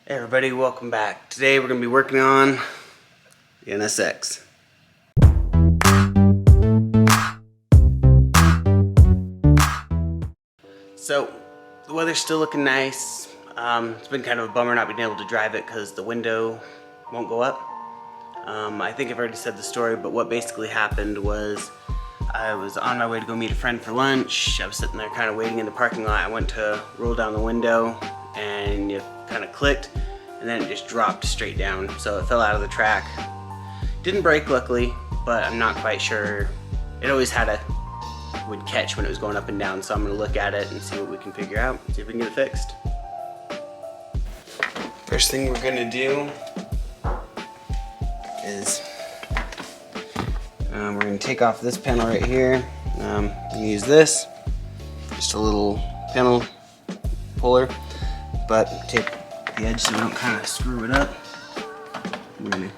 Hey everybody, welcome back. Today we're going to be working on the NSX. So, the weather's still looking nice. It's been kind of a bummer not being able to drive it because the window won't go up. I think I've already said the story, but what basically happened was I was on my way to go meet a friend for lunch. I was sitting there kind of waiting in the parking lot. I went to roll down the window and it kind of clicked. And then it just dropped straight down, so it fell out of the track. Didn't break, luckily, but I'm not quite sure. It always would catch when it was going up and down, so I'm gonna look at it and see what we can figure out, see if we can get it fixed. First thing we're gonna do is we're gonna take off this panel right here. Use this, just a little panel puller, but take the edge so we don't kind of screw it up. We're gonna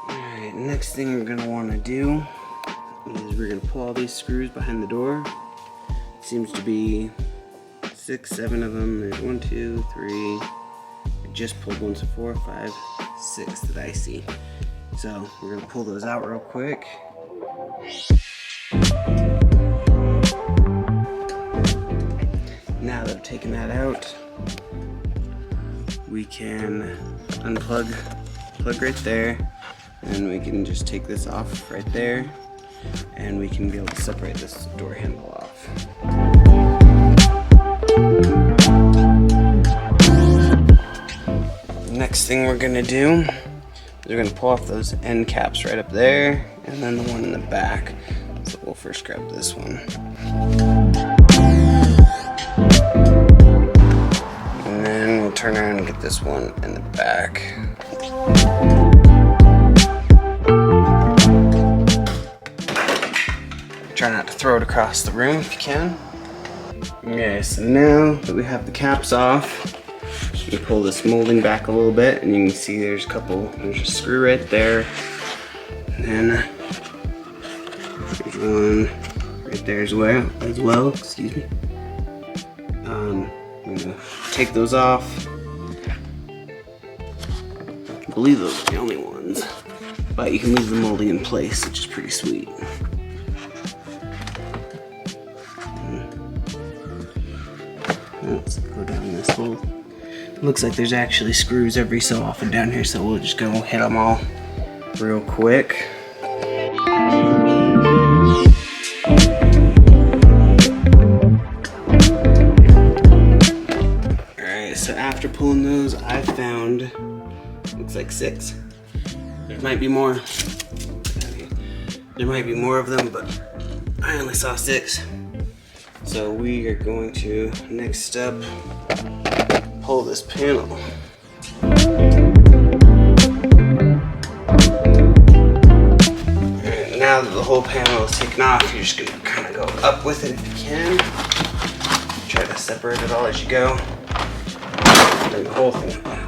Alright, next thing we're gonna want to do is we're gonna pull all these screws behind the door. Seems to be 6, 7 of them. There's 1, 2, 3. I just pulled 1, 2, 4, 5, 6 that I see. So we're gonna pull those out real quick. Now that I've taken that out, we can plug right there, and we can just take this off right there, and we can be able to separate this door handle off. Next thing we're gonna do, we're going to pull off those end caps right up there, and then the one in the back. So we'll first grab this one. And then we'll turn around and get this one in the back. Try not to throw it across the room if you can. Okay, so now that we have the caps off, you pull this molding back a little bit, and you can see there's a screw right there, and then there's one right there as well, excuse me. I'm gonna take those off. I believe those are the only ones, but you can leave the molding in place, which is pretty sweet. Let's go down this hole. Looks like there's actually screws every so often down here, so we'll just go hit them all real quick. Alright, so after pulling those, I found, looks like 6. There might be more. There might be more of them, but I only saw 6. So we are going to, next step, pull this panel. And now that the whole panel is taken off, you're just going to kind of go up with it if you can. Try to separate it all as you go. Bring the whole thing up.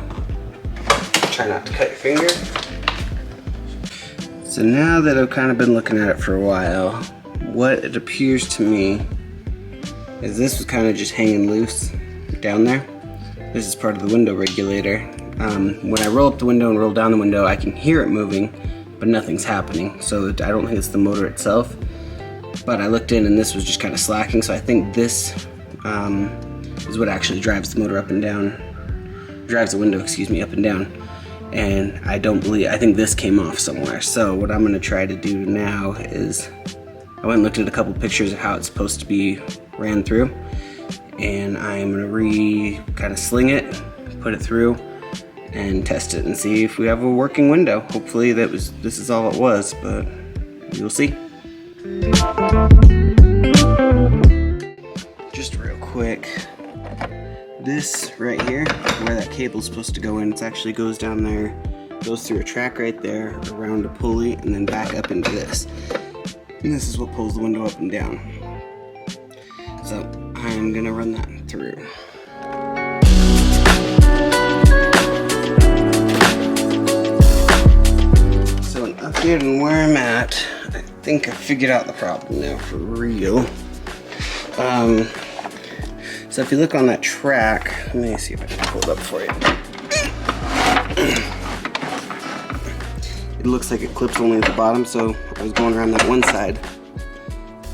Try not to cut your finger. So now that I've kind of been looking at it for a while, what it appears to me is this was kind of just hanging loose down there. This is part of the window regulator. When I roll up the window and roll down the window, I can hear it moving, but nothing's happening. So I don't think it's the motor itself. But I looked in and this was just kind of slacking, so I think this is what actually drives the motor up and down. Drives the window, excuse me, up and down. And I think this came off somewhere. So what I'm gonna try to do now is, I went and looked at a couple pictures of how it's supposed to be ran through, and I'm gonna kind of sling it, put it through, and test it and see if we have a working window. Hopefully this is all it was, but you'll see. Just real quick, this right here, where that cable's supposed to go in, it actually goes down there, goes through a track right there, around a pulley, and then back up into this. And this is what pulls the window up and down. So I'm gonna run that through. So in given where I'm at, I think I figured out the problem now for real. So if you look on that track, let me see if I can pull it up for you. It looks like it clips only at the bottom, so I was going around that one side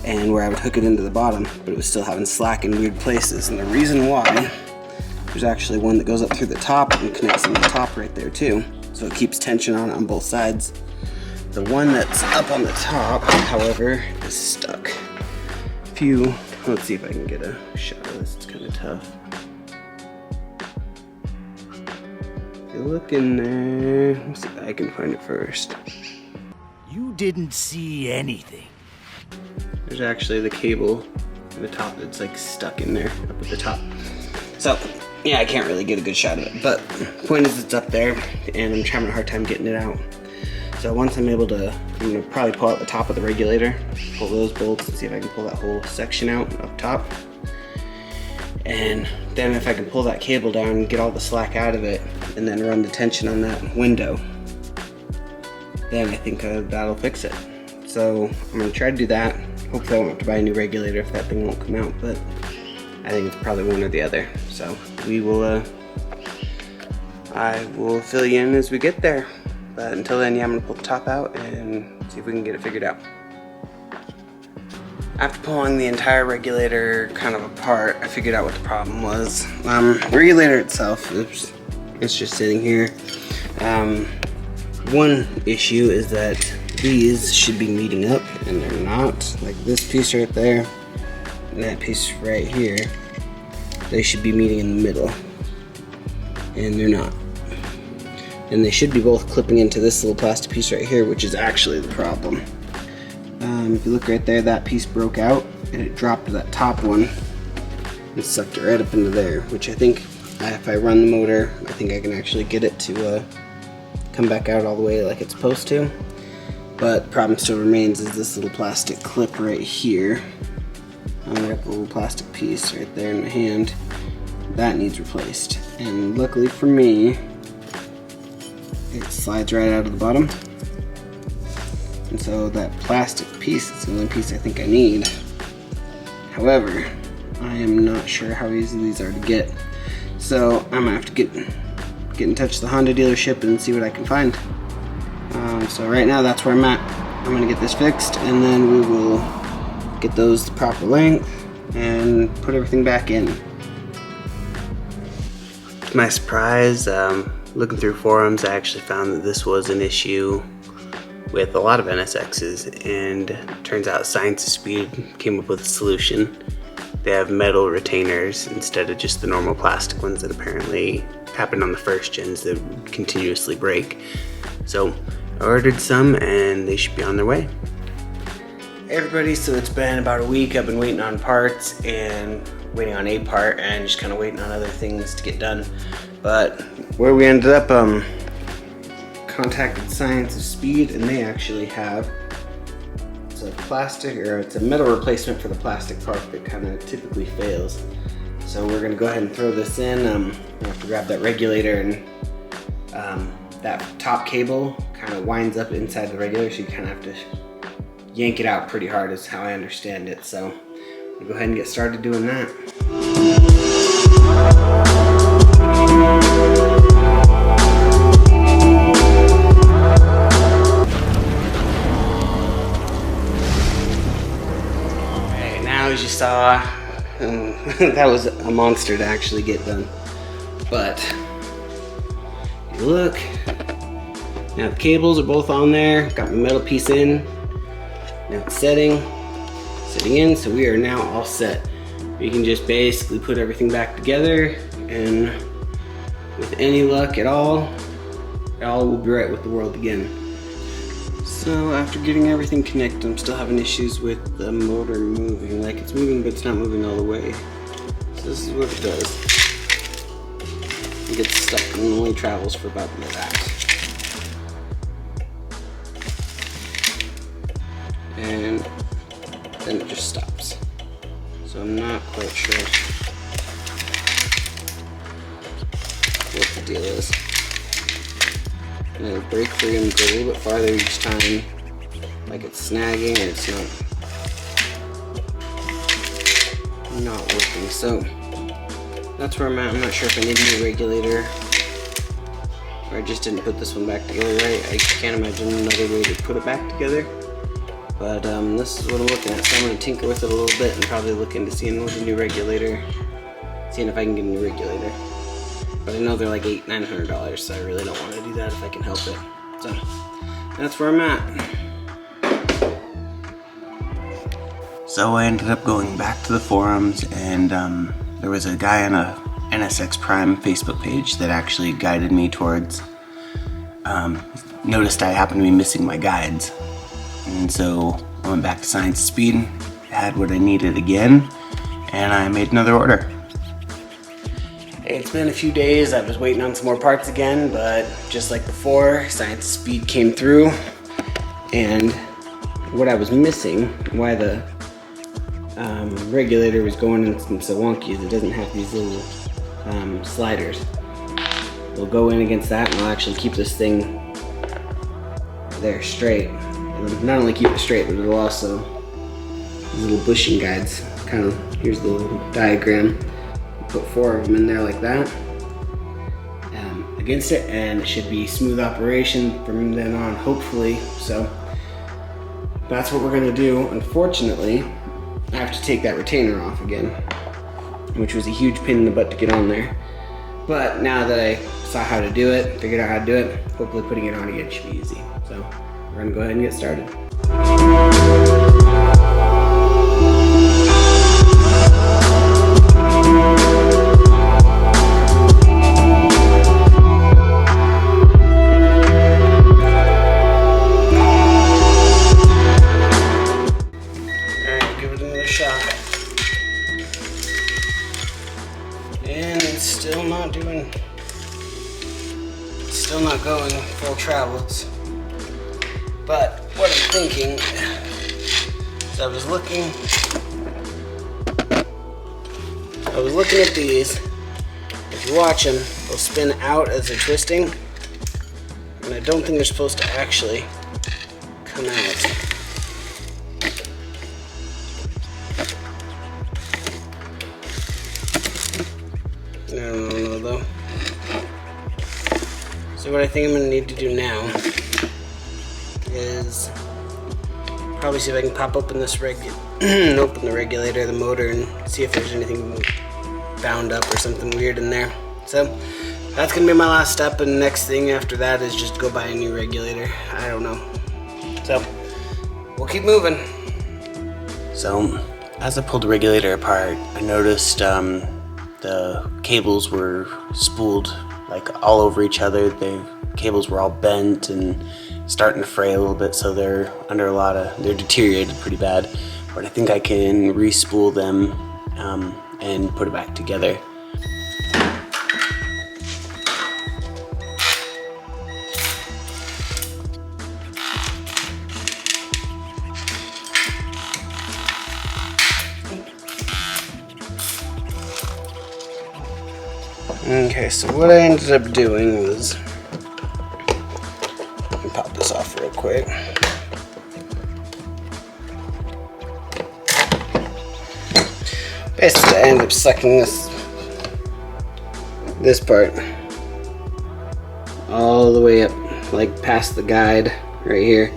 and where I would hook it into the bottom, but it was still having slack in weird places. And the reason why, there's actually one that goes up through the top and connects in the top right there too. So it keeps tension on both sides. The one that's up on the top, however, is stuck. Let's see if I can get a shot of this, it's kind of tough. If you look in there, let's see if I can find it first. You didn't see anything. There's actually the cable in the top that's like stuck in there up at the top. So yeah, I can't really get a good shot of it, but the point is it's up there and I'm having a hard time getting it out. So once I'm able to, I'm gonna probably pull out the top of the regulator, pull those bolts and see if I can pull that whole section out up top. And then if I can pull that cable down and get all the slack out of it and then run the tension on that window, then I think that'll fix it. So I'm gonna try to do that. Hopefully I won't have to buy a new regulator if that thing won't come out, but I think it's probably one or the other. So we will, I will fill you in as we get there. But until then, yeah, I'm gonna pull the top out and see if we can get it figured out. After pulling the entire regulator kind of apart, I figured out what the problem was. The regulator itself, it's just sitting here. One issue is that these should be meeting up and they're not. Like this piece right there and that piece right here, they should be meeting in the middle and they're not. And they should be both clipping into this little plastic piece right here, which is actually the problem. If you look right there, that piece broke out and it dropped to that top one and sucked it right up into there, which I think if I run the motor, I think I can actually get it to come back out all the way like it's supposed to. But the problem still remains is this little plastic clip right here. I got the little plastic piece right there in my hand. That needs replaced. And luckily for me, it slides right out of the bottom. And so that plastic piece is the only piece I think I need. However, I am not sure how easy these are to get. So I'm gonna have to get in touch with the Honda dealership and see what I can find. So right now that's where I'm at. I'm gonna get this fixed and then we will get those the proper length and put everything back in. To my surprise, looking through forums, I actually found that this was an issue with a lot of NSXs, and it turns out Science of Speed came up with a solution. They have metal retainers instead of just the normal plastic ones that apparently happen on the first gens that continuously break. So I ordered some and they should be on their way. Hey everybody, so it's been about a week. I've been waiting on parts and waiting on a part and just kind of waiting on other things to get done. But where we ended up, contacted Science of Speed and they actually have, it's a plastic, or it's a metal replacement for the plastic part that kind of typically fails. So we're gonna go ahead and throw this in. We have to grab that regulator and that top cable kind of winds up inside the regulator, so you kind of have to yank it out pretty hard is how I understand it. So we'll go ahead and get started doing that. Alright, now as you saw, that was a monster to actually get done. But you look, now the cables are both on there, got my metal piece in, now it's sitting in, so we are now all set. We can just basically put everything back together, and with any luck at all will be right with the world again. So after getting everything connected, I'm still having issues with the motor moving. Like it's moving, but it's not moving all the way. So this is what it does. It gets stuck and only travels for about that. And then it just stops. So I'm not quite sure what the deal is. And it'll break free and go a little bit farther each time, like it's snagging and it's not working. So that's where I'm at. I'm not sure if I need a new regulator, or I just didn't put this one back together right. I can't imagine another way to put it back together. But this is what I'm looking at, so I'm going to tinker with it a little bit and probably look into seeing with a new regulator, seeing if I can get a new regulator. But I know they're like $800-900, so I really don't want to do that if I can help it. So that's where I'm at. So I ended up going back to the forums, and there was a guy on a NSX Prime Facebook page that actually guided me towards, noticed I happened to be missing my guides. And so I went back to Science Speed, had what I needed again, and I made another order. It's been a few days. I was waiting on some more parts again, but just like before, Science Speed came through, and what I was missing, why the regulator was going in so wonky, is it doesn't have these little sliders. We'll go in against that, and we'll actually keep this thing there straight. It'll not only keep it straight, but it'll also, these little bushing guides, kind of, here's the little diagram. Put 4 of them in there like that against it, and it should be smooth operation from then on, hopefully. So that's what we're gonna do. Unfortunately, I have to take that retainer off again, which was a huge pain in the butt to get on there. But now that I saw how to do it, figured out how to do it, hopefully putting it on again should be easy. So we're gonna go ahead and get started. And it's still not going full travels. But what I'm thinking is I was looking at these. If you watch them, they'll spin out as they're twisting, and I don't think they're supposed to actually come out. I don't know though. So what I think I'm going to need to do now is probably see if I can pop open this open the regulator, the motor, and see if there's anything bound up or something weird in there. So that's going to be my last step, and the next thing after that is just go buy a new regulator. I don't know. So we'll keep moving. So as I pulled the regulator apart, I noticed the cables were spooled like all over each other. The cables were all bent and starting to fray a little bit, so they're under they're deteriorated pretty bad. But I think I can re-spool them and put it back together. Okay, so what I ended up doing was, let me pop this off real quick. Basically, I ended up sucking this part all the way up, like past the guide right here,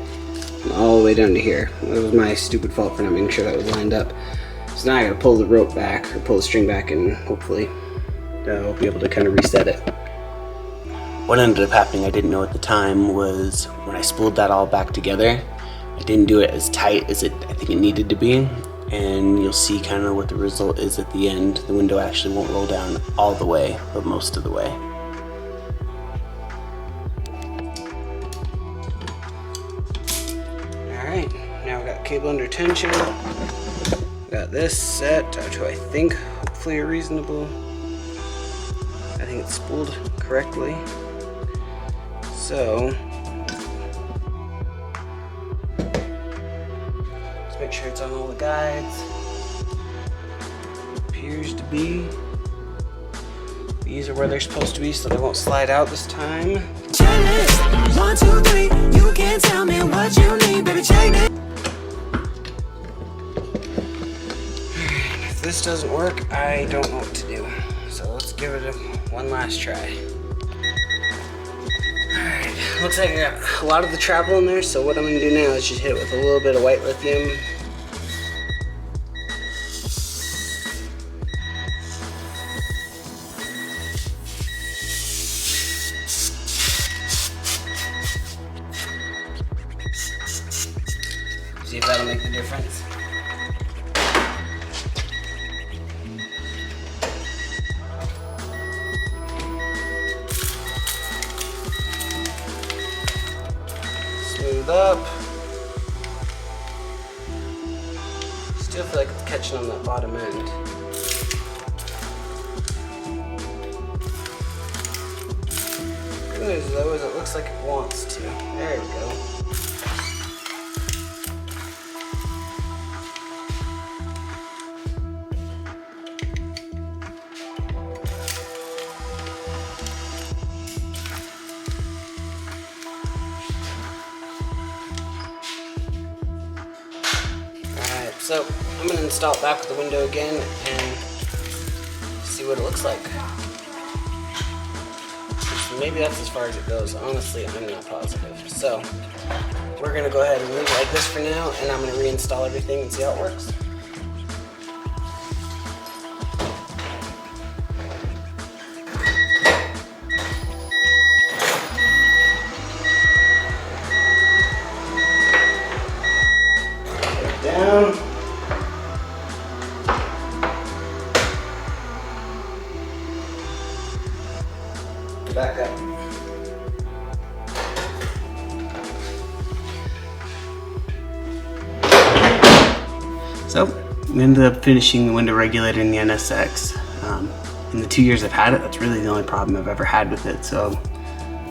and all the way down to here. That was my stupid fault for not making sure that was lined up. So now I gotta pull the rope back, or pull the string back, and hopefully I'll be able to kind of reset it. What ended up happening, I didn't know at the time, was when I spooled that all back together, I didn't do it as tight as I think it needed to be, and you'll see kind of what the result is at the end. The window actually won't roll down all the way, but most of the way. Alright, now we got cable under tension. Got this set to, I think, hopefully a reasonable. I think it's spooled correctly. So let's make sure it's on all the guides. Appears to be. These are where they're supposed to be, so they won't slide out this time. Jealous. 1, 2, 3, you can't tell me what you need, baby, check it. If this doesn't work, I don't know what to do. So let's give it one last try. Alright, looks like I got a lot of the travel in there, so what I'm going to do now is just hit it with a little bit of white lithium. See if that'll make the difference. Smooth up. Still feel like it's catching on that bottom end. Good news though is it looks like it wants to. There we go. So I'm going to install it back with the window again and see what it looks like. Maybe that's as far as it goes. Honestly, I'm not positive. So we're going to go ahead and leave it like this for now, and I'm going to reinstall everything and see how it works. Down. Back up. So we ended up finishing the window regulator in the NSX. In the 2 years I've had it, that's really the only problem I've ever had with it. So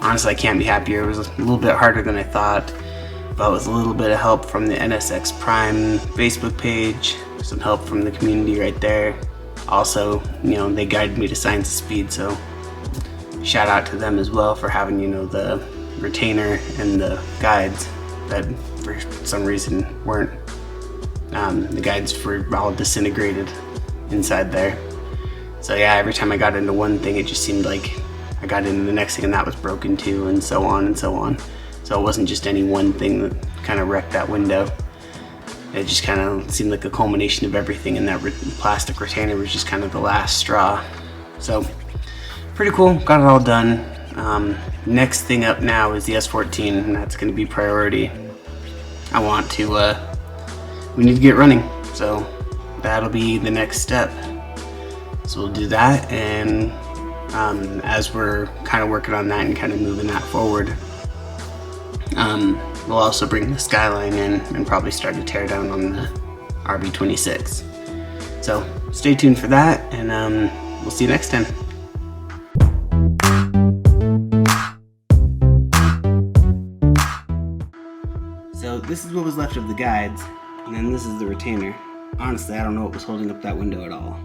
honestly, I can't be happier. It was a little bit harder than I thought, but with a little bit of help from the NSX Prime Facebook page, some help from the community right there. Also, you know, they guided me to Science of Speed, so shout out to them as well for having, you know, the retainer and the guides that for some reason weren't. The guides were all disintegrated inside there. So yeah, every time I got into one thing, it just seemed like I got into the next thing and that was broken too, and so on and so on. So it wasn't just any one thing that kind of wrecked that window. It just kind of seemed like a culmination of everything, and that plastic retainer was just kind of the last straw. So pretty cool, got it all done. Next thing up now is the S14, and that's going to be priority. I want to, we need to get running, so that'll be the next step. So we'll do that, and as we're kind of working on that and kind of moving that forward, we'll also bring the Skyline in and probably start to tear down on the RB26. So stay tuned for that, and we'll see you next time. So this is what was left of the guides, and then this is the retainer. Honestly, I don't know what was holding up that window at all.